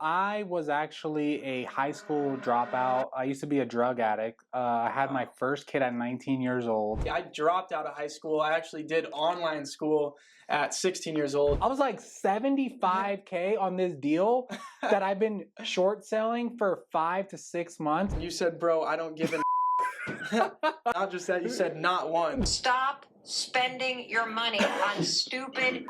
I was actually a high school dropout. I used to be a drug addict. I had my first kid at 19 years old. I dropped out of high school. I actually did online school at 16 years old. I was like 75K on this deal that I've been short selling for 5 to 6 months. You said, bro, I don't give a Not just that, you said not one. Stop spending your money on stupid.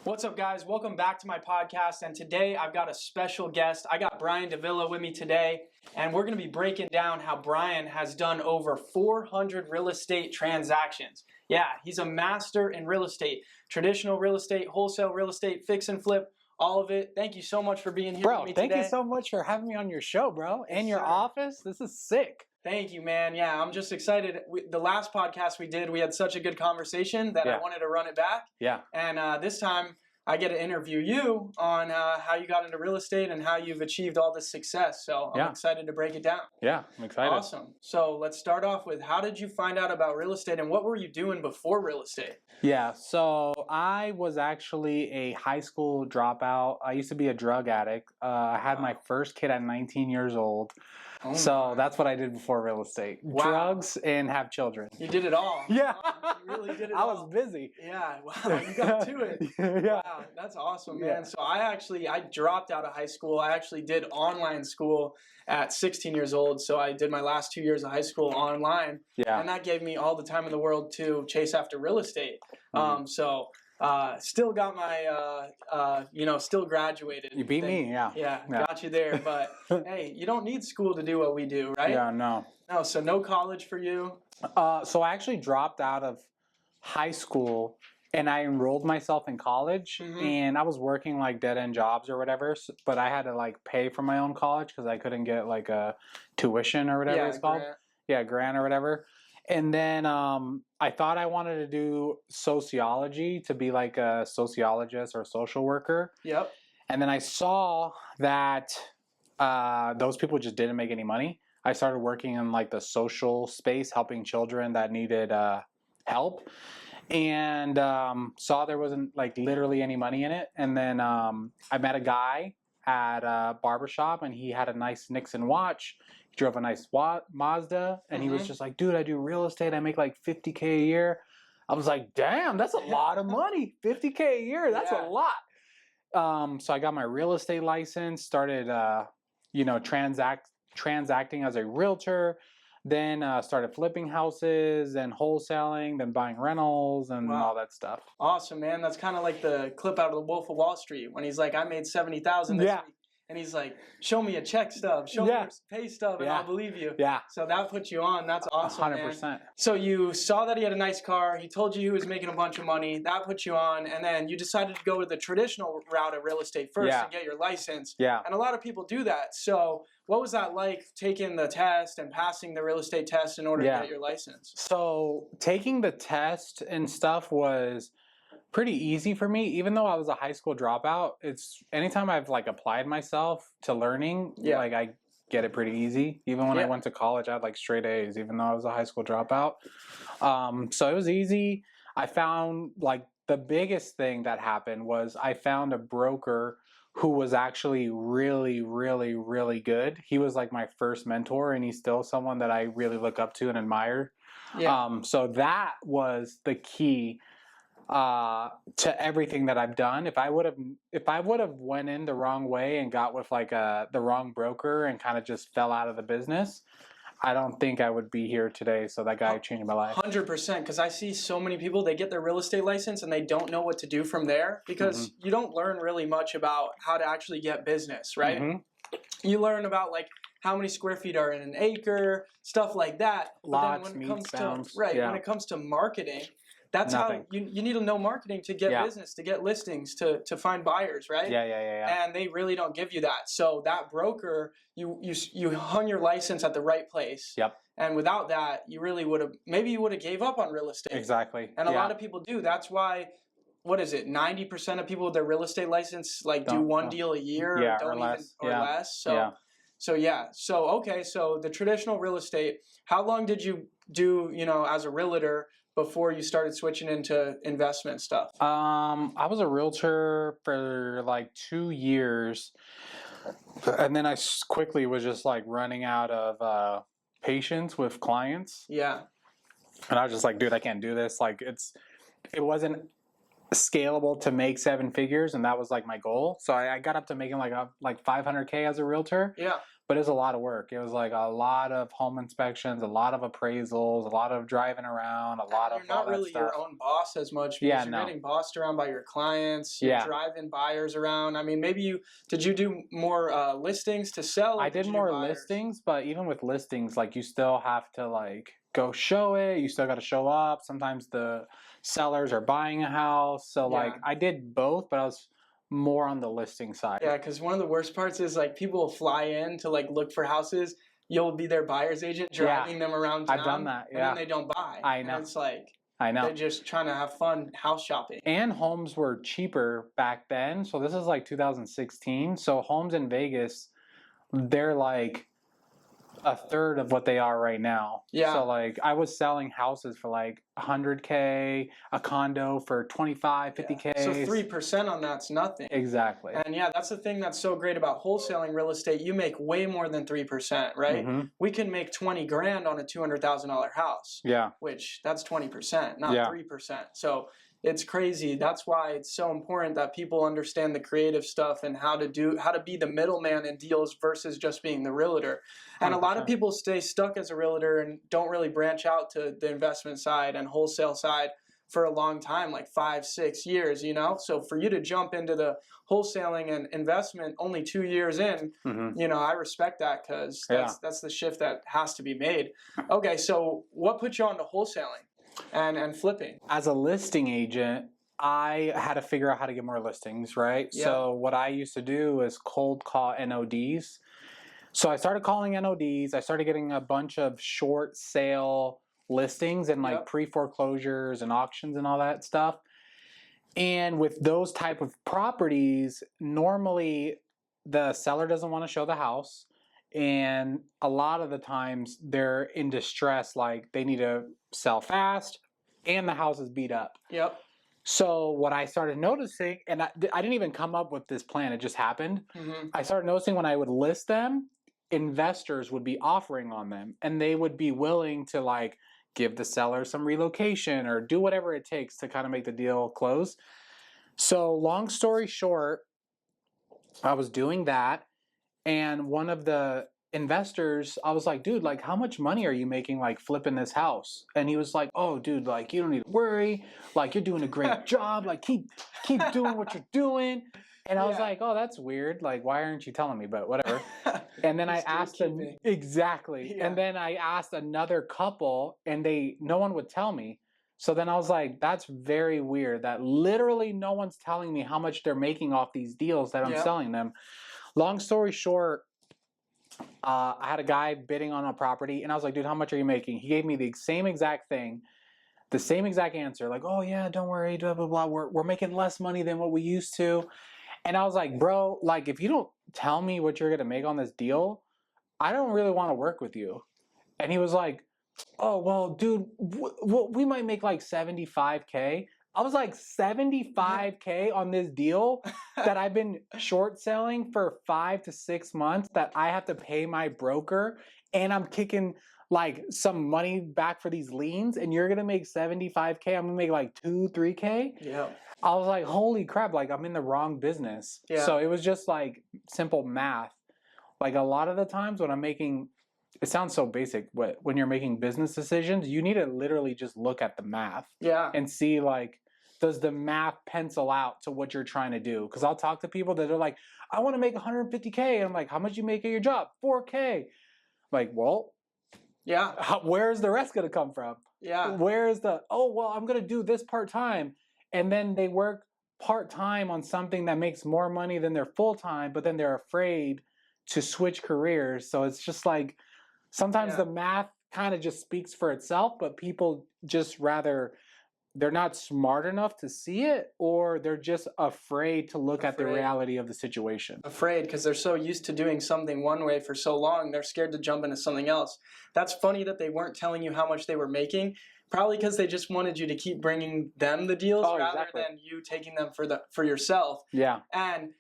What's up, guys? Welcome back to my podcast. And today I've got a special guest. I got Brian Davila with me today, and we're going to be breaking down how Brian has done over 400 real estate transactions. Yeah, he's a master in real estate, traditional real estate, wholesale real estate, fix and flip, all of it. Thank you so much for being here with me today. Thank you so much for having me on your show, bro, and your office. This is sick. Thank you, man. Yeah, I'm just excited. The last podcast we did, we had such a good conversation that I wanted to run it back. Yeah. And this time, I get to interview you on how you got into real estate and how you've achieved all this success. So I'm excited to break it down. Yeah, I'm excited. Awesome. So let's start off with, how did you find out about real estate and what were you doing before real estate? Yeah, so I was actually a high school dropout. I used to be a drug addict. I had my first kid at 19 years old. Oh so that's what I did before real estate. Wow. Drugs and have children. You did it all. Yeah. You really did it I all. was busy. Yeah. Wow. You got to it. Yeah. Wow. That's awesome, man. So I dropped out of high school. I actually did online school at 16 years old. So I did my last 2 years of high school online. Yeah. And that gave me all the time in the world to chase after real estate. Still got my, still graduated. You beat me, yeah. Yeah, got you there. But hey, you don't need school to do what we do, right? Yeah, no. No, so no college for you? So I actually dropped out of high school and I enrolled myself in college, and I was working like dead-end jobs or whatever, but I had to like pay for my own college because I couldn't get like a tuition or whatever it's called. Yeah, grant or whatever. And then I thought I wanted to do sociology, to be like a sociologist or a social worker. Yep. And then I saw that those people just didn't make any money. I started working in like the social space, helping children that needed help, and saw there wasn't like literally any money in it. And then I met a guy at a barbershop, and he had a nice Nixon watch. Drove a nice Mazda, and he was just like, dude, I do real estate. I make like 50K a year. I was like, damn, that's a lot of money. 50K a year, that's a lot. So I got my real estate license, started, transacting as a realtor, then started flipping houses and wholesaling, then buying rentals and all that stuff. Awesome, man. That's kind of like the clip out of The Wolf of Wall Street when he's like, I made $70,000 this week. And he's like, show me a check stub, show me your pay stub, and I'll believe you. Yeah. So that puts you on. That's awesome, 100%. Man. So you saw that he had a nice car. He told you he was making a bunch of money. That put you on. And then you decided to go with the traditional route of real estate first and get your license. Yeah. And a lot of people do that. So what was that like, taking the test and passing the real estate test in order to get your license? So taking the test and stuff was pretty easy for me, even though I was a high school dropout. It's anytime I've like applied myself to learning, like I get it pretty easy. Even when I went to college, I had like straight A's, even though I was a high school dropout. So it was easy. I found like the biggest thing that happened was I found a broker who was actually really, really, really good. He was like my first mentor, and he's still someone that I really look up to and admire. Yeah. So that was the key to everything that I've done. If I would have went in the wrong way and got with like the wrong broker and kind of just fell out of the business, I don't think I would be here today. So that guy changed my life. 100%, because I see so many people, they get their real estate license and they don't know what to do from there, because you don't learn really much about how to actually get business, right? You learn about like how many square feet are in an acre, stuff like that. Lots, when it comes to marketing, that's how you need to know marketing to get business, to get listings, to find buyers, right? Yeah. And they really don't give you that. So that broker, you hung your license at the right place. Yep. And without that, you really would have gave up on real estate. Exactly. And a lot of people do. That's why, what is it? 90% of people with their real estate lice do one deal a year, or less. So okay, so the traditional real estate, how long did you do, as a realtor before you started switching into investment stuff? I was a realtor for like 2 years, and then I quickly was just like running out of patience with clients, Yeah. and I was just like, dude, I can't do this. Like it wasn't scalable to make 7 figures, and that was like my goal. So I got up to making like 500K as a realtor. Yeah. But it was a lot of work. It was like a lot of home inspections, a lot of appraisals, a lot of driving around, a lot of You're not all that really stuff. your own boss as much because Yeah, you're no. getting bossed around by your clients. You're driving buyers around. I mean, did you do more listings to sell? I did more listings, but even with listings, like you still have to like go show it. You still got to show up. Sometimes the sellers are buying a house. So like I did both, but I was more on the listing side. Yeah, because one of the worst parts is like people will fly in to like look for houses. You'll be their buyer's agent driving them around town. I've done that, and then they don't buy. I know. And it's like I know. they're just trying to have fun house shopping. And homes were cheaper back then. So this is like 2016. So homes in Vegas, they're like a third of what they are right now. Yeah. So like I was selling houses for like 100K, a condo for 25, 50K. So 3% on that's nothing. Exactly. And yeah, that's the thing that's so great about wholesaling real estate. You make way more than 3%, right? Mm-hmm. We can make 20 grand on a $200,000 house. Yeah. Which that's 20%, not 3%. So it's crazy. That's why it's so important that people understand the creative stuff and how to be the middleman in deals versus just being the realtor. And 100%. a lot of people stay stuck as a realtor and don't really branch out to the investment side and wholesale side for a long time, like 5-6 years, you know? So for you to jump into the wholesaling and investment only 2 years in, you know, I respect that because that's the shift that has to be made. Okay, so what put you on to wholesaling and flipping? As a listing agent, I had to figure out how to get more listings, right? Yeah. So what I used to do is cold call NODs. So I started calling NODs. I started getting a bunch of short sale listings and like pre-foreclosures and auctions and all that stuff. And with those type of properties, normally the seller doesn't want to show the house. And a lot of the times they're in distress, like they need to sell fast and the house is beat up. Yep. So what I started noticing, and I didn't even come up with this plan, it just happened. I started noticing when I would list them, investors would be offering on them and they would be willing to like give the seller some relocation or do whatever it takes to kind of make the deal close. So long story short, I was doing that. And one of the investors, I was like, dude, like how much money are you making like flipping this house? And he was like, oh dude, like you don't need to worry, like you're doing a great job, like keep doing what you're doing. And I was like, oh, that's weird, like why aren't you telling me? But whatever. And then I asked them exactly. And then I asked another couple and no one would tell me. So then I was like, that's very weird that literally no one's telling me how much they're making off these deals that I'm selling them. Long story short, I had a guy bidding on a property and I was like, dude, how much are you making? He gave me the same exact thing, the same exact answer. Like, oh yeah, don't worry, blah, blah, blah. We're making less money than what we used to. And I was like, bro, like if you don't tell me what you're going to make on this deal, I don't really want to work with you. And he was like, oh, well, dude, we might make like 75K. I was like, 75K on this deal that I've been short selling for 5 to 6 months that I have to pay my broker and I'm kicking like some money back for these liens and you're going to make 75K. I'm going to make like 2-3K. Yeah. I was like, holy crap, like I'm in the wrong business. Yeah. So it was just like simple math. Like a lot of the times when I'm making, it sounds so basic, but when you're making business decisions, you need to literally just look at the math. Yeah. And see like, does the math pencil out to what you're trying to do? Because I'll talk to people that are like, I want to make 150K. And I'm like, how much you make at your job? 4K. Like, well, yeah. Where's the rest going to come from? Yeah. Where's oh, well, I'm going to do this part-time. And then they work part-time on something that makes more money than their full-time, but then they're afraid to switch careers. So it's just like, sometimes the math kind of just speaks for itself, but people just rather, they're not smart enough to see it, or they're just afraid to look at the reality of the situation. Afraid because they're so used to doing something one way for so long, they're scared to jump into something else. That's funny that they weren't telling you how much they were making. Probably because they just wanted you to keep bringing them the deals rather than you taking them for yourself. Yeah. And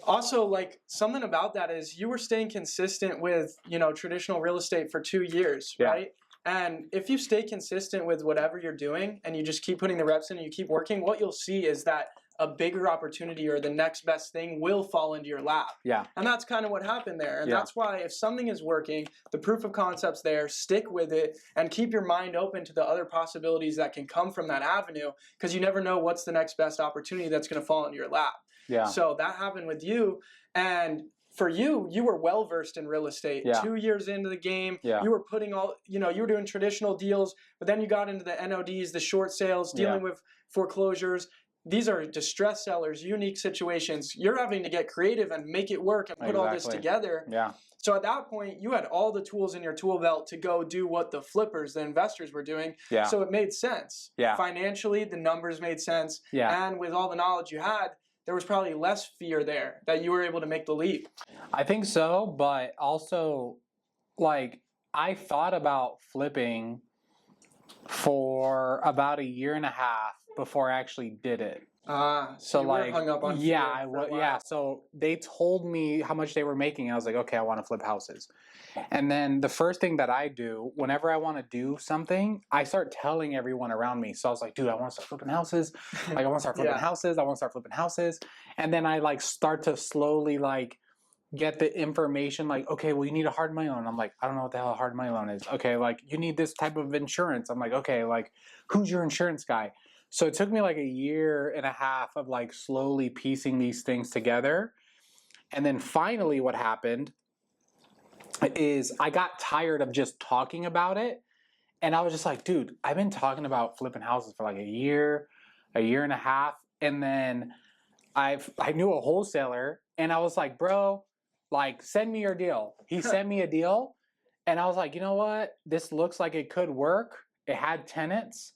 also, like, something about that is you were staying consistent with, traditional real estate for 2 years, right? And if you stay consistent with whatever you're doing and you just keep putting the reps in and you keep working, what you'll see is that a bigger opportunity or the next best thing will fall into your lap. Yeah. And that's kind of what happened there. And that's why if something is working, the proof of concept's there, stick with it and keep your mind open to the other possibilities that can come from that avenue, because you never know what's the next best opportunity that's going to fall into your lap. Yeah. So that happened with you. And for you, you were well versed in real estate. 2 years into the game, you were putting you were doing traditional deals, but then you got into the NODs, the short sales, dealing with foreclosures. These are distressed sellers, unique situations. You're having to get creative and make it work and put all this together. Yeah. So at that point, you had all the tools in your tool belt to go do what the flippers, the investors were doing. Yeah. So it made sense. Yeah. Financially, the numbers made sense. Yeah. And with all the knowledge you had, there was probably less fear there that you were able to make the leap. I think so, but also, like, I thought about flipping for about a year and a half before I actually did it. So you were hung up on fear I was. Yeah, so they told me how much they were making, and I was like, okay, I want to flip houses. And then the first thing that I do, whenever I want to do something, I start telling everyone around me. So I was like, dude, I want to start flipping houses. Like, I want to start flipping houses. I want to start flipping houses. And then I like start to slowly like get the information like, okay, well, you need a hard money loan. I'm like, I don't know what the hell a hard money loan is. Okay, like you need this type of insurance. I'm like, okay, like who's your insurance guy? So it took me like a year and a half of like slowly piecing these things together. And then finally what happened is I got tired of just talking about it. And I was just like, dude, I've been talking about flipping houses for like a year and a half. And then I knew a wholesaler and I was like, bro, like send me your deal. He sent me a deal. And I was like, you know what? This looks like it could work. It had tenants.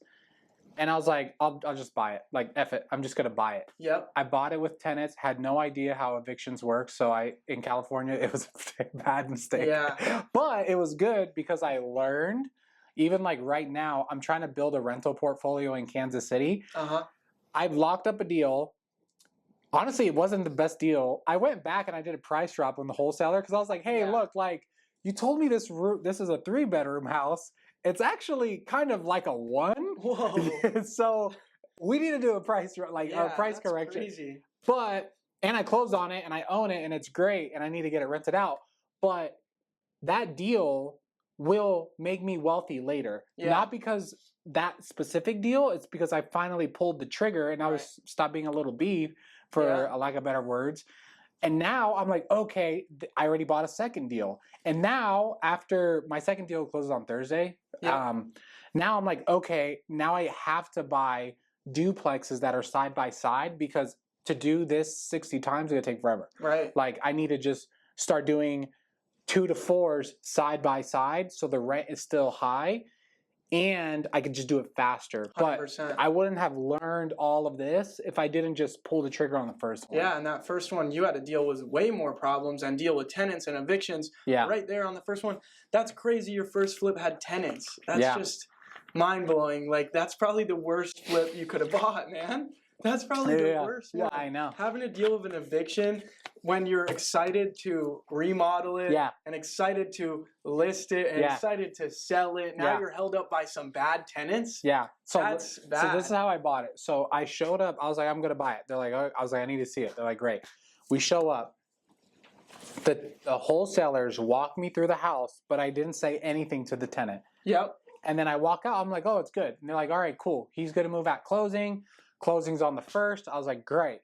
And I was like, I'll just buy it. Like, F it. I'm just going to buy it. Yep. I bought it with tenants, had no idea how evictions work. So in California, it was a bad mistake. Yeah. But it was good because I learned, even like right now, I'm trying to build a rental portfolio in Kansas City. I've locked up a deal. Honestly, it wasn't the best deal. I went back and I did a price drop on the wholesaler because I was like, hey, look, like you told me this is a 3-bedroom house. It's actually kind of like a 1. Whoa. So we need to do a price correction. Crazy. And I closed on it and I own it and it's great and I need to get it rented out. But that deal will make me wealthy later. Yeah. Not because that specific deal, it's because I finally pulled the trigger and I was stopped being a little beef, for a lack of better words. And now I'm like, okay, I already bought a second deal. And now after my second deal closes on Thursday, now I'm like, okay, now I have to buy duplexes that are side by side because to do this 60 times, it's gonna take forever. Right. Like I need to just start doing 2 to 4s side by side so the rent is still high and I could just do it faster. 100%. But I wouldn't have learned all of this if I didn't just pull the trigger on the first one. Yeah, and that first one, you had to deal with way more problems and deal with tenants and evictions right there on the first one. That's crazy your first flip had tenants. That's just mind-blowing. Like, that's probably the worst flip you could have bought, man. That's probably the worst one. Yeah, I know. Having to deal with an eviction when you're excited to remodel it and excited to list it and excited to sell it. Now you're held up by some bad tenants. Yeah. So that's bad. So this is how I bought it. So I showed up. I was like, I'm going to buy it. They're like, I was like, I need to see it. They're like, great. We show up. The wholesalers walk me through the house, but I didn't say anything to the tenant. Yep. And then I walk out. I'm like, oh, it's good. And they're like, all right, cool. He's going to move at closing. Closing's on the 1st. I was like, great.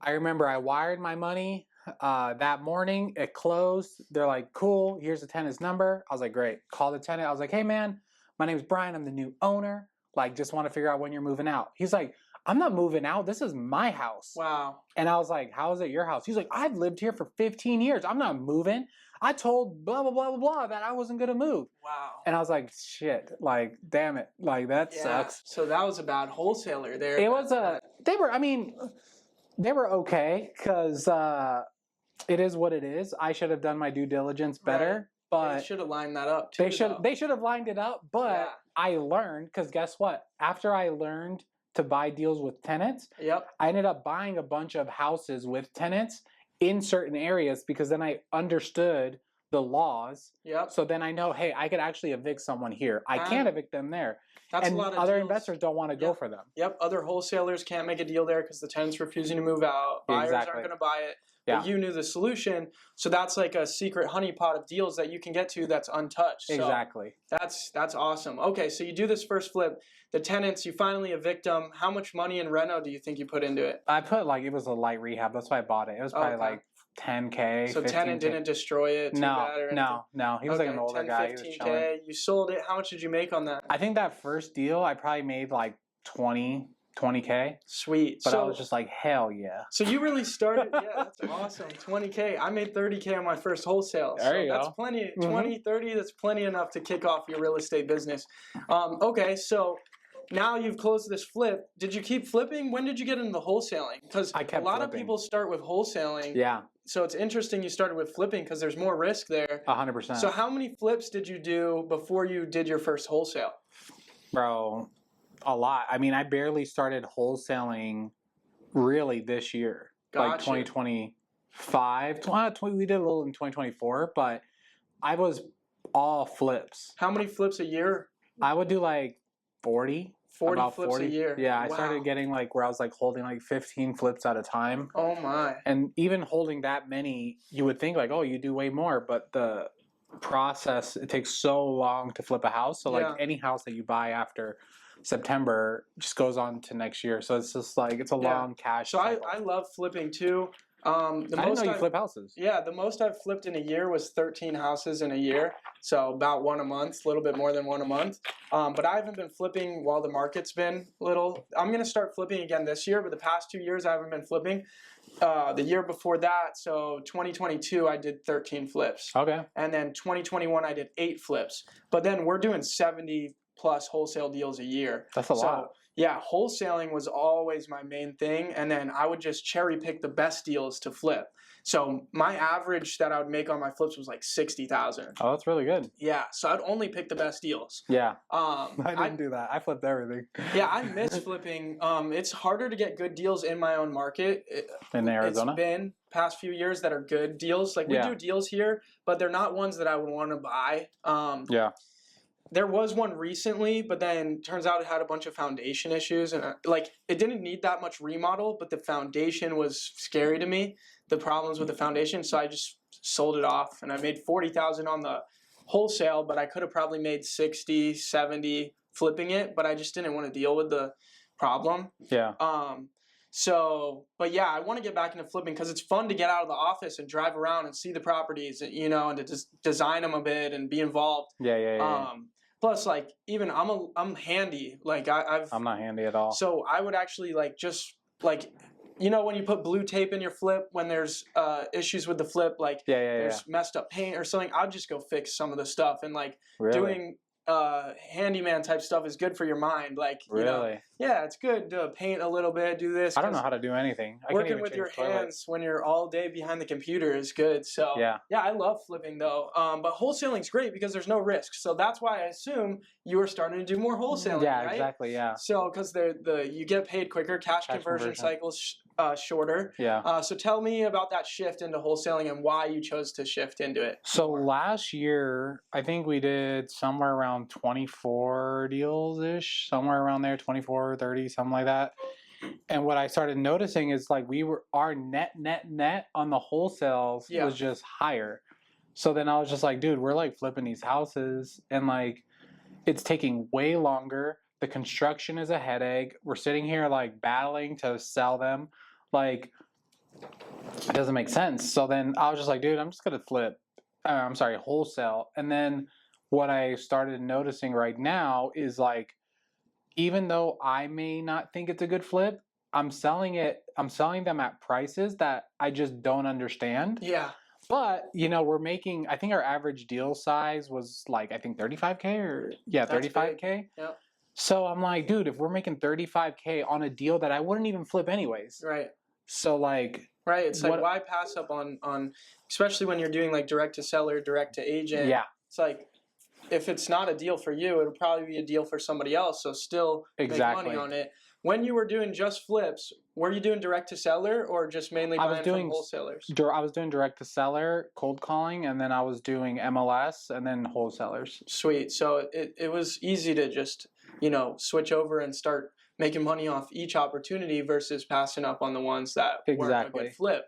I remember I wired my money that morning. It closed. They're like, cool. Here's the tenant's number. I was like, great. Call the tenant. I was like, hey, man, my name's Brian. I'm the new owner. Like, just want to figure out when you're moving out. He's like, I'm not moving out. This is my house. Wow. And I was like, how is it your house? He's like, I've lived here for 15 years. I'm not moving. I told blah, blah, blah, blah, blah that I wasn't going to move. Wow. And I was like, shit, like, damn it. Like, that sucks. So that was a bad wholesaler there. It was they were okay because it is what it is. I should have done my due diligence better. But they should have lined that up too. they should have lined it up, but Yeah. I learned, because guess what? After I learned to buy deals with tenants, Yep. I ended up buying a bunch of houses with tenants in certain areas, because then I understood the laws. Yep. So then I know, hey, I could actually evict someone here. I can't evict them there. That's And a lot of other deals. investors don't want to go for them. Yep. Other wholesalers can't make a deal there because the tenant's refusing to move out. Buyers aren't Exactly. going to buy it. Yeah. But you knew the solution. So that's like a secret honeypot of deals that you can get to that's untouched. So Exactly. that's awesome. Okay, so you do this first flip. The tenants, you finally evict them. How much money in reno do you think you put into it? I put it was a light rehab. That's why I bought it. It was probably Okay. like 10K. So tenant 15K. didn't destroy it too bad or anything? No. He was like an Okay, older 10, guy. He was 15K. chilling. You sold it. How much did you make on that? I think that first deal I probably made like 20K. Sweet. But so, I was just like, hell yeah. So you really started, yeah, that's awesome. 20K. I made 30K on my first wholesale. There you that's go. plenty. Mhm. 20, 30, that's plenty enough to kick off your real estate business. Okay, so now you've closed this flip. Did you keep flipping? When did you get into wholesaling? Because I a kept lot of flipping. people start with wholesaling. Yeah, So it's interesting you started with flipping because there's more risk there. 100%. So how many flips did you do before you did your first wholesale? Bro, a lot. I mean, I barely started wholesaling really this year. Like Gotcha. 2025. We did a little in 2024, but I was all flips. How many flips a year? I would do like 40. 40 about flips a year. Yeah, I Wow. started getting like where I was like holding like 15 flips at a time. Oh my. And even holding that many, you would think like, oh, you do way more, but the process, it takes so long to flip a house. So like Yeah. any house that you buy after September just goes on to next year. So it's just like, it's a Yeah. long cash So cycle. I love flipping too. The I didn't most know you I've- flip houses. Yeah, the most I've flipped in a year was 13 houses in a year. So about one a month, a little bit more than one a month. But I haven't been flipping while the market's been little. I'm going to start flipping again this year, but the past 2 years I haven't been flipping. The year before that, so 2022, I did 13 flips. Okay. And then 2021, I did 8 flips. But then we're doing 70 plus wholesale deals a year. That's a lot. Yeah, wholesaling was always my main thing. And then I would just cherry pick the best deals to flip. So my average that I would make on my flips was like 60,000. Oh, that's really good. Yeah, so I'd only pick the best deals. Yeah. I I didn't do that. I flipped everything. Yeah, I miss flipping. It's harder to get good deals in my own market. In Arizona? It's been past few years that are good deals. Like we Yeah. do deals here, but they're not ones that I would want to buy. Yeah. There was one recently, but then turns out it had a bunch of foundation issues, and like it didn't need that much remodel, but the foundation was scary to me. The problems with the foundation, so I just sold it off, and I made 40,000 on the wholesale, but I could have probably made 60, 70 flipping it, but I just didn't want to deal with the problem. Yeah. But yeah, I want to get back into flipping because it's fun to get out of the office and drive around and see the properties, you know, and to just design them a bit and be involved. Yeah. Plus, like, even I'm handy. Like, I'm not handy at all. So I would actually you know, when you put blue tape in your flip, when there's issues with the flip, like there's messed up paint or something, I'd just go fix some of the stuff. And like doing handyman type stuff is good for your mind. Like, you know, yeah, it's good to paint a little bit, do this. I don't know how to do anything. Working with your hands when you're all day behind the computer is good. So yeah, I love flipping though. But wholesaling's great because there's no risk. So that's why I assume you are starting to do more wholesaling. Yeah, right? exactly. Yeah. So because you get paid quicker, cash conversion cycles shorter. Yeah. So tell me about that shift into wholesaling and why you chose to shift into it. So last year, I think we did somewhere around 24 deals ish, somewhere around there, 24, 30, something like that. And what I started noticing is like our net on the wholesales was just higher. So then I was just like, dude, we're like flipping these houses and like it's taking way longer. The construction is a headache. We're sitting here like battling to sell them. Like, it doesn't make sense. So then I was just like, dude, I'm just going to wholesale. And then what I started noticing right now is like, even though I may not think it's a good flip, I'm selling them at prices that I just don't understand. Yeah. But, you know, I think our average deal size was like, I think 35K or, That's 35K. big. Yep. So I'm like, dude, if we're making 35K on a deal that I wouldn't even flip anyways. Right. So like, right? It's like, why pass up on, especially when you're doing like direct to seller, direct to agent. Yeah. It's like, if it's not a deal for you, it'll probably be a deal for somebody else. So still make money on it. When you were doing just flips, were you doing direct to seller or just mainly buying from wholesalers? I was doing direct to seller, cold calling, and then I was doing MLS and then wholesalers. Sweet. So it was easy to just, switch over and start making money off each opportunity versus passing up on the ones that weren't a good flip.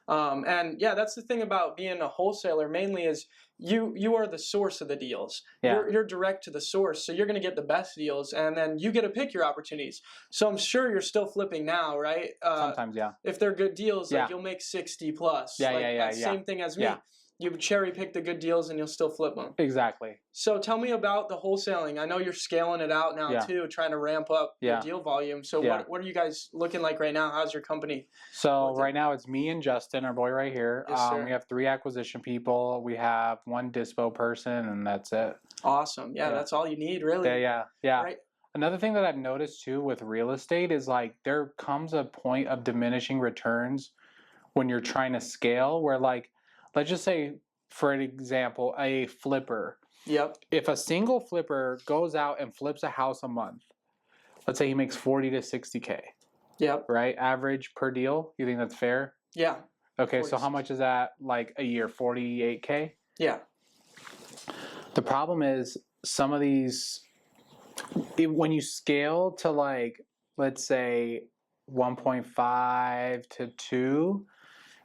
And yeah, that's the thing about being a wholesaler mainly is you are the source of the deals. Yeah. You're direct to the source, so you're going to get the best deals, and then you get to pick your opportunities. So I'm sure you're still flipping now, right? Sometimes, yeah. If they're good deals, like you'll make 60 plus. Yeah, Same thing as me. Yeah. You cherry pick the good deals and you'll still flip them. Exactly. So tell me about the wholesaling. I know you're scaling it out now too, trying to ramp up your deal volume. So what are you guys looking like right now? How's your company? So right now it's me and Justin, our boy right here. Yes, sir. We have 3 acquisition people. We have 1 dispo person, and that's it. Awesome. Yeah, that's all you need, really. Yeah. Right. Another thing that I've noticed too with real estate is like there comes a point of diminishing returns when you're trying to scale where like, let's just say, for an example, a flipper. Yep. If a single flipper goes out and flips a house a month, let's say he makes 40 to 60K. Yep. Right? Average per deal. You think that's fair? Yeah. Okay, so how much is that like a year? 48K? Yeah. The problem is some of these, when you scale to like, let's say 1.5 to 2,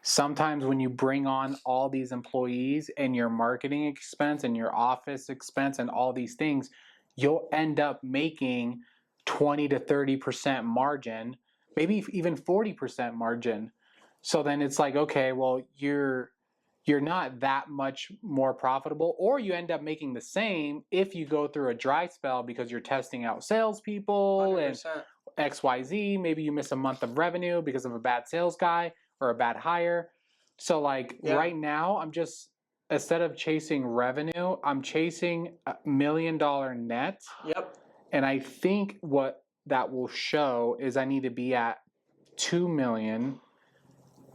sometimes when you bring on all these employees and your marketing expense and your office expense and all these things, you'll end up making 20 to 30% margin, maybe even 40% margin. So then it's like, okay, well, you're not that much more profitable, or you end up making the same if you go through a dry spell because you're testing out salespeople 100%. and XYZ. Maybe you miss a month of revenue because of a bad sales guy or a bad hire. So like right now, I'm just, instead of chasing revenue, I'm chasing $1 million net. Yep. And I think what that will show is I need to be at 2 million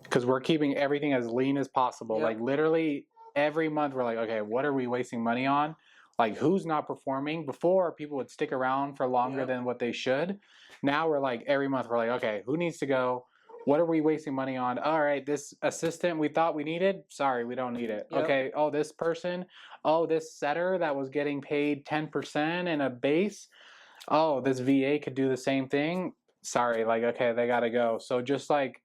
because we're keeping everything as lean as possible. Like literally every month we're like, okay, what are we wasting money on? Like who's not performing? Before people would stick around for longer than what they should. Now we're like, every month we're like, okay, who needs to go? What are we wasting money on? All right, this assistant we thought we needed, sorry, we don't need it. Yep. Okay, oh, this person, oh, this setter that was getting paid 10% in a base, oh, this VA could do the same thing, sorry, like, okay, they gotta go. So just like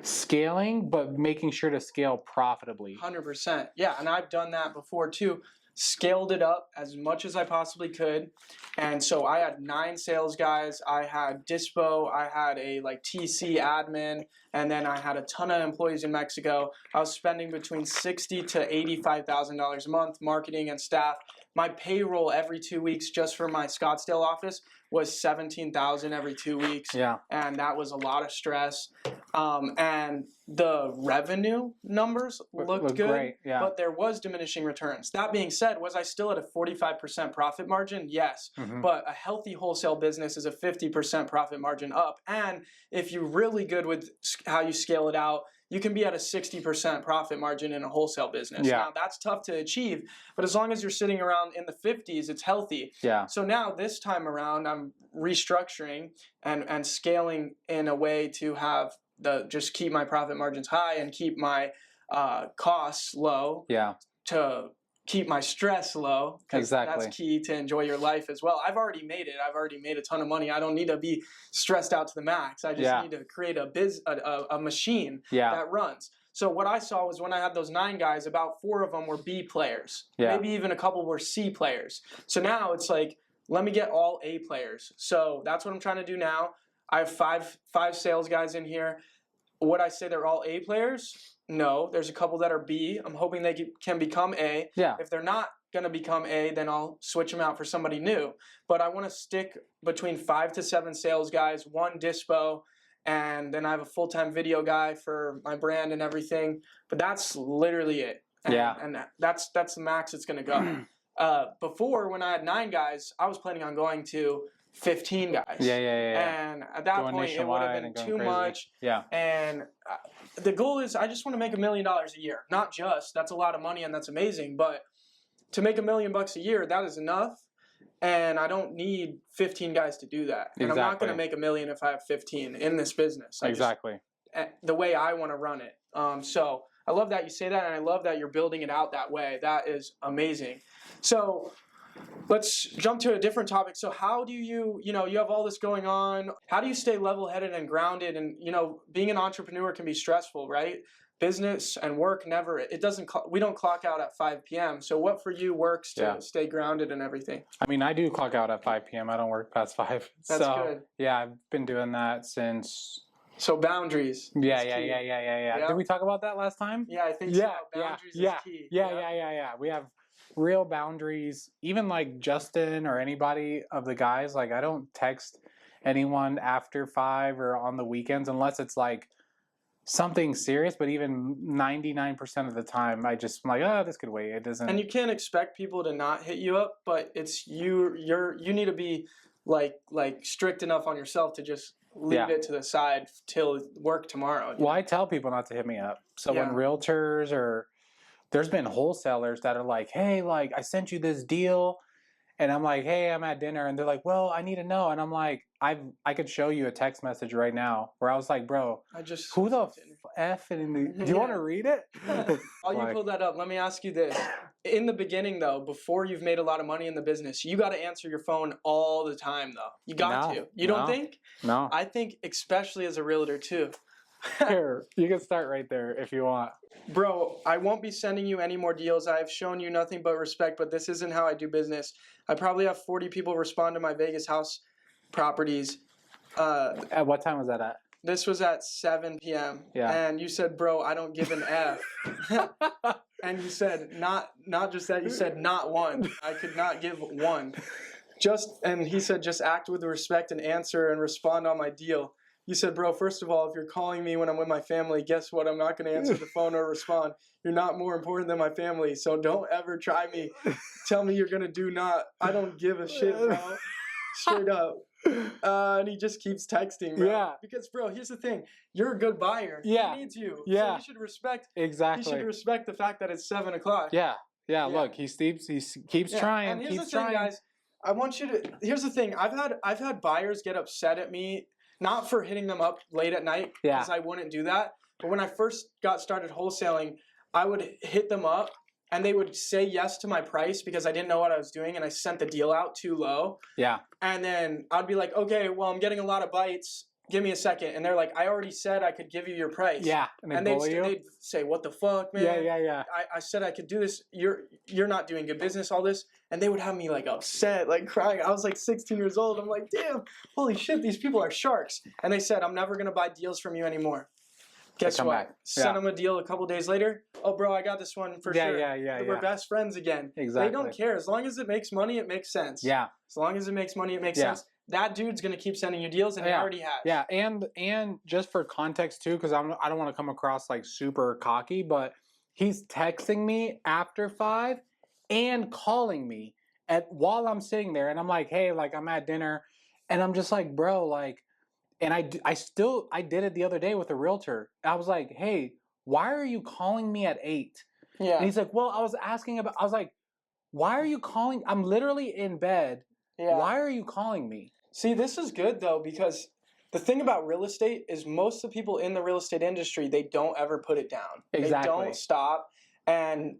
scaling, but making sure to scale profitably. 100%. Yeah, and I've done that before too. Scaled it up as much as I possibly could. And so I had 9 sales guys, I had dispo, I had a like TC admin, and then I had a ton of employees in Mexico. I was spending between $60,000 to $85,000 a month marketing and staff. My payroll every 2 weeks just for my Scottsdale office was $17,000 every 2 weeks. Yeah. And that was a lot of stress. And the revenue numbers looked good, great. Yeah. but there was diminishing returns. That being said, was I still at a 45% profit margin? Yes. Mm-hmm. But a healthy wholesale business is a 50% profit margin up. And if you're really good with how you scale it out, you can be at a 60% profit margin in a wholesale business. Yeah. Now, that's tough to achieve, but as long as you're sitting around in the 50s, it's healthy. Yeah. So now this time around, I'm restructuring and scaling in a way to have just keep my profit margins high and keep my costs low. Yeah. To keep my stress low. Exactly. That's key to enjoy your life as well. I've already made it. I've already made a ton of money. I don't need to be stressed out to the max. I just need to create a machine that runs. So what I saw was when I had those 9 guys, about 4 of them were B players. Yeah. Maybe even a couple were C players. So now it's like, let me get all A players. So that's what I'm trying to do now. I have five sales guys in here. Would I say they're all A players? No, there's a couple that are B. I'm hoping they can become A. Yeah. If they're not going to become A, then I'll switch them out for somebody new. But I want to stick between 5 to 7 sales guys, 1 dispo, and then I have a full-time video guy for my brand and everything. But that's literally it. And that's the max it's going to go. Before, when I had 9 guys, I was planning on going to 15 guys. Yeah. And at that Going point, it would have nationwide been and going too crazy. much. Yeah. And the goal is I just want to make $1 million a year. Not just, that's a lot of money and that's amazing, but to make $1 million a year, that is enough. And I don't need 15 guys to do that. And I'm not going to make $1 million if I have 15 in this business. The way I want to run it. So I love that you say that, and I love that you're building it out that way. That is amazing. So let's jump to a different topic. So how do you have all this going on. How do you stay level-headed and grounded? And, being an entrepreneur can be stressful, right? Business and work we don't clock out at 5 p.m. So what for you works to stay grounded and everything? I mean, I do clock out at 5 p.m. I don't work past 5. That's good. Yeah, I've been doing that since... So boundaries. Yeah. Did we talk about that last time? Yeah, I think so. Boundaries is key. Yeah. We have real boundaries. Even like Justin or anybody of the guys, like I don't text anyone after 5 or on the weekends unless it's like something serious. But even 99% of the time, I'm like, oh, this could wait. It doesn't. And you can't expect people to not hit you up, but it's you need to be like strict enough on yourself to just leave it to the side till work tomorrow. Well, I tell people not to hit me up. So when realtors or there's been wholesalers that are like, hey, like I sent you this deal, and I'm like, hey, I'm at dinner, and they're like, well, I need to know, and I'm like, I could show you a text message right now where I was like, bro, who the F do you want to read it? While you pull that up, let me ask you this. In the beginning, though, before you've made a lot of money in the business, you got to answer your phone all the time, though. You got to. You don't think? No. I think especially as a realtor, too. Here, you can start right there if you want. Bro, I won't be sending you any more deals. I have shown you nothing but respect, but this isn't how I do business. I probably have 40 people respond to my Vegas house properties. At what time was that at? This was at 7 p.m. Yeah. And you said, bro, I don't give an F. And you said, not just that, you said not one. I could not give one. And he said, just act with respect and answer and respond on my deal. You said, bro, first of all, if you're calling me when I'm with my family, guess what? I'm not going to answer the phone or respond. You're not more important than my family, so don't ever try me. Tell me you're going to do not. I don't give a shit, bro. Straight up. And he just keeps texting, bro. Yeah. Because, bro, here's the thing. You're a good buyer. Yeah. He needs you. Yeah. So you should respect. Exactly. You should respect the fact that it's 7 o'clock. Yeah. Look, he keeps trying. And here's keeps the thing, trying. guys. I want you to. Here's the thing. I've had buyers get upset at me, not for hitting them up late at night, because I wouldn't do that. But when I first got started wholesaling, I would hit them up, and they would say yes to my price because I didn't know what I was doing, and I sent the deal out too low. Yeah. And then I'd be like, okay, well, I'm getting a lot of bites. Give me a second. And they're like, I already said I could give you your price. Yeah. And they'd say, what the fuck, man? Yeah. I said I could do this. You're not doing good business, all this. And they would have me like upset, like crying. I was like 16 years old. I'm like, damn, holy shit, these people are sharks. And they said, I'm never going to buy deals from you anymore. Guess what? Sent them a deal a couple days later. Oh, bro, I got this one for sure. Yeah. We're best friends again. Exactly. They don't care. As long as it makes money, it makes sense. Yeah. As long as it makes money, it makes sense. That dude's going to keep sending you deals, and he already has. Yeah, and just for context, too, because I don't want to come across like super cocky, but he's texting me after 5 and calling me while I'm sitting there. And I'm like, hey, like I'm at dinner. And I'm just like, bro, like, and I did it the other day with a realtor. I was like, hey, why are you calling me at 8? Yeah. And he's like, well, I was like, why are you calling? I'm literally in bed. Yeah. Why are you calling me? See, this is good, though, because the thing about real estate is most of the people in the real estate industry, they don't ever put it down. Exactly. They don't stop. And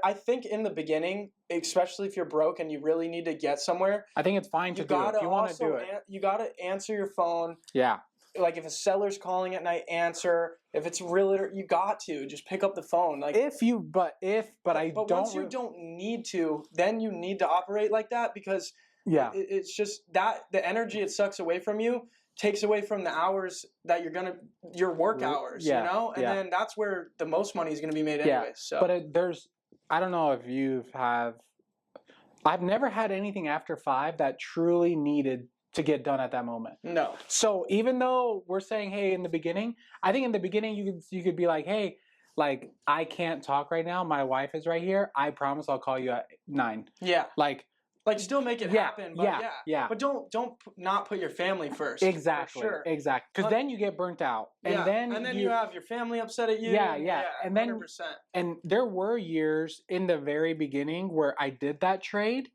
I think in the beginning, especially if you're broke and you really need to get somewhere, I think it's fine to do it if you want to do it. You got to answer your phone. Yeah. Like if a seller's calling at night, answer. If it's a realtor, you got to just pick up the phone. Like but once you don't need to, then you need to operate like that because it's just that the energy it sucks away from you takes away from the hours that your work hours, you know? And then that's where the most money is going to be made anyway. So. But I don't know if I've never had anything after 5 that truly needed to get done at that moment. No. So even though we're saying, hey, in the beginning, I think in the beginning you could be like, hey, like I can't talk right now. My wife is right here. I promise I'll call you at 9. Yeah. Like Like, still make it happen, but yeah. But don't not put your family first. Exactly, for sure. exactly. Because then you get burnt out, and then you have your family upset at you. Yeah, and then 100%. And there were years in the very beginning where I did that trade,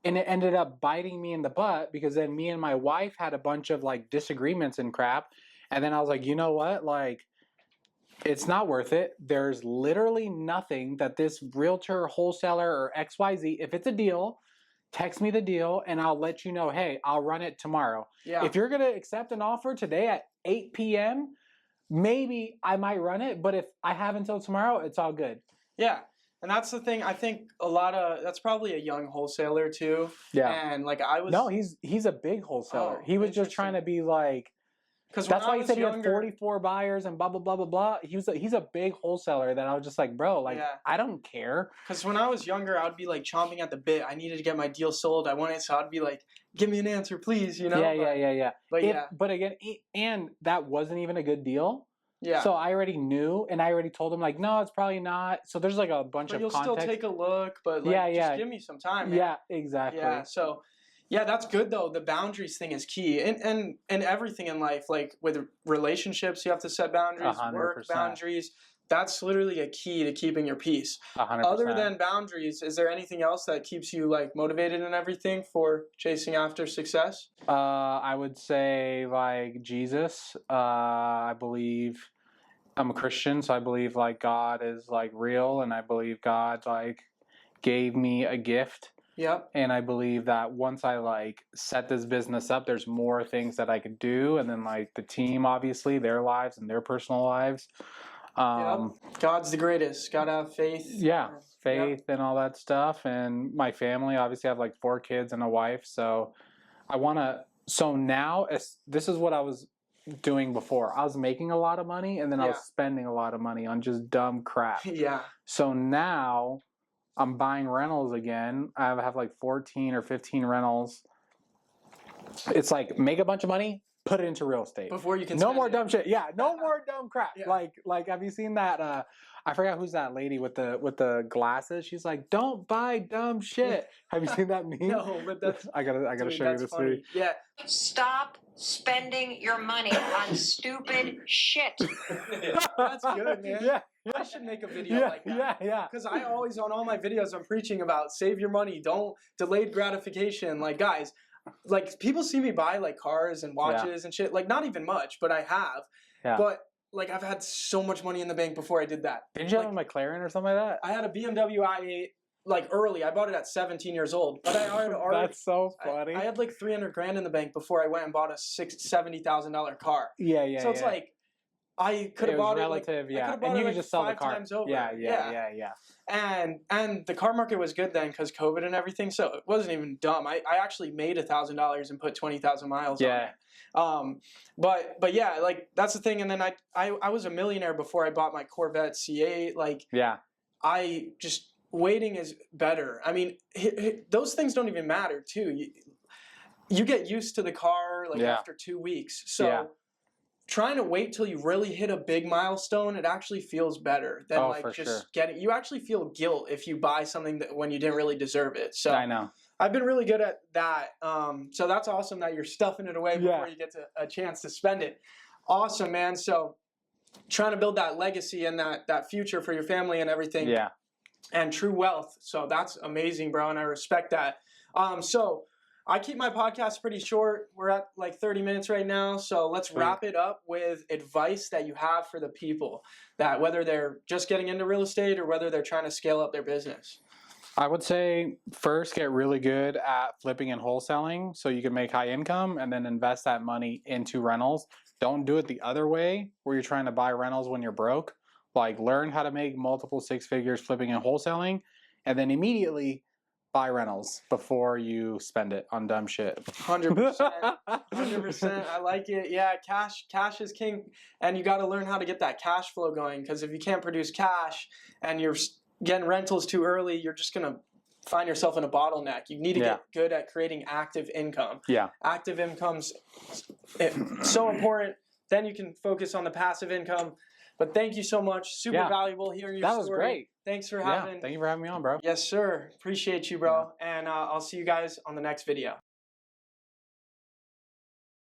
and it ended up biting me in the butt because then me and my wife had a bunch of like disagreements and crap, and then I was like, you know what, like. It's not worth it. There's literally nothing that this realtor, wholesaler, or XYZ, if it's a deal, text me the deal and I'll let you know, hey, I'll run it tomorrow. Yeah. If you're going to accept an offer today at 8 p.m., maybe I might run it. But if I have until tomorrow, it's all good. Yeah. And that's the thing. I think that's probably a young wholesaler too. Yeah. And like I was. No, he's a big wholesaler. He was just trying to be like. Because that's why he said he had 44 buyers and blah blah blah blah blah. He's a big wholesaler that I was just like, bro, like I don't care. Because when I was younger, I would be like chomping at the bit. I needed to get my deal sold. I wanted, so I'd be like, give me an answer, please. You know? Yeah. But But again, and that wasn't even a good deal. Yeah. So I already knew, and I already told him like, no, it's probably not. So there's like a bunch of context. You'll still take a look, but like, just give me some time. Man. Yeah, exactly. Yeah. So. Yeah, that's good though. The boundaries thing is key, and everything in life, like with relationships, you have to set boundaries. 100%. Work boundaries. That's literally a key to keeping your peace. 100%. Other than boundaries, is there anything else that keeps you like motivated and everything for chasing after success? I would say like Jesus. I believe I'm a Christian, so I believe like God is like real, and I believe God like gave me a gift. Yep. And I believe that once I like set this business up, there's more things that I could do. And then like the team, obviously, their lives and their personal lives. Yep. God's the greatest. Gotta have faith. Yeah. Faith and all that stuff. And my family, obviously I have like 4 kids and a wife. So now this is what I was doing before. I was making a lot of money and then I was spending a lot of money on just dumb crap. Yeah. So now I'm buying rentals again. I have like 14 or 15 rentals. It's like make a bunch of money, put it into real estate. Before you can no more dumb shit. Yeah, no more dumb crap. Yeah. Like have you seen that I forgot who's that lady with the glasses? She's like, "Don't buy dumb shit." Have you seen that meme? No, but that's I gotta show you this funny. Yeah. Stop spending your money on stupid shit. That's good, man. Yeah. I should make a video like that. Yeah. Because I always, on all my videos, I'm preaching about save your money, don't delayed gratification. Like, guys, like people see me buy like cars and watches and shit. Like, not even much, but I have. Yeah. But like, I've had so much money in the bank before I did that. Didn't you have a McLaren or something like that? I had a BMW i8 like early. I bought it at 17 years old. But I already That's so funny. I had like 300 grand in the bank before I went and bought a $70,000 car. Yeah. So it's like. I could have bought relative, it. Like, and you could like just sell the car 5 times over. Yeah. And the car market was good then because COVID and everything, so it wasn't even dumb. I actually made $1,000 and put 20,000 miles on it. But yeah, like that's the thing. And then I was a millionaire before I bought my Corvette C8. Like I just waiting is better. I mean, those things don't even matter too. You get used to the car like after 2 weeks. So. Trying to wait till you really hit a big milestone, it actually feels better than getting. You actually feel guilt if you buy something when you didn't really deserve it. So I know. I've been really good at that. So that's awesome that you're stuffing it away before you get a chance to spend it. Awesome, man. So trying to build that legacy and that future for your family and everything. Yeah. And true wealth. So that's amazing, bro, and I respect that. So I keep my podcast pretty short. We're at like 30 minutes right now. So let's wrap it up with advice that you have for the people that whether they're just getting into real estate or whether they're trying to scale up their business. I would say first get really good at flipping and wholesaling so you can make high income and then invest that money into rentals. Don't do it the other way where you're trying to buy rentals when you're broke. Like learn how to make multiple 6 figures flipping and wholesaling and then immediately buy rentals before you spend it on dumb shit. 100%. 100%. I like it. Yeah, cash is king. And you got to learn how to get that cash flow going because if you can't produce cash and you're getting rentals too early, you're just going to find yourself in a bottleneck. You need to get good at creating active income. Yeah. Active income's so important. Then you can focus on the passive income. But thank you so much. Super valuable hearing your story. That was great. Thanks for having. Thank you for having me on, bro. Yes, sir. Appreciate you, bro. And I'll see you guys on the next video.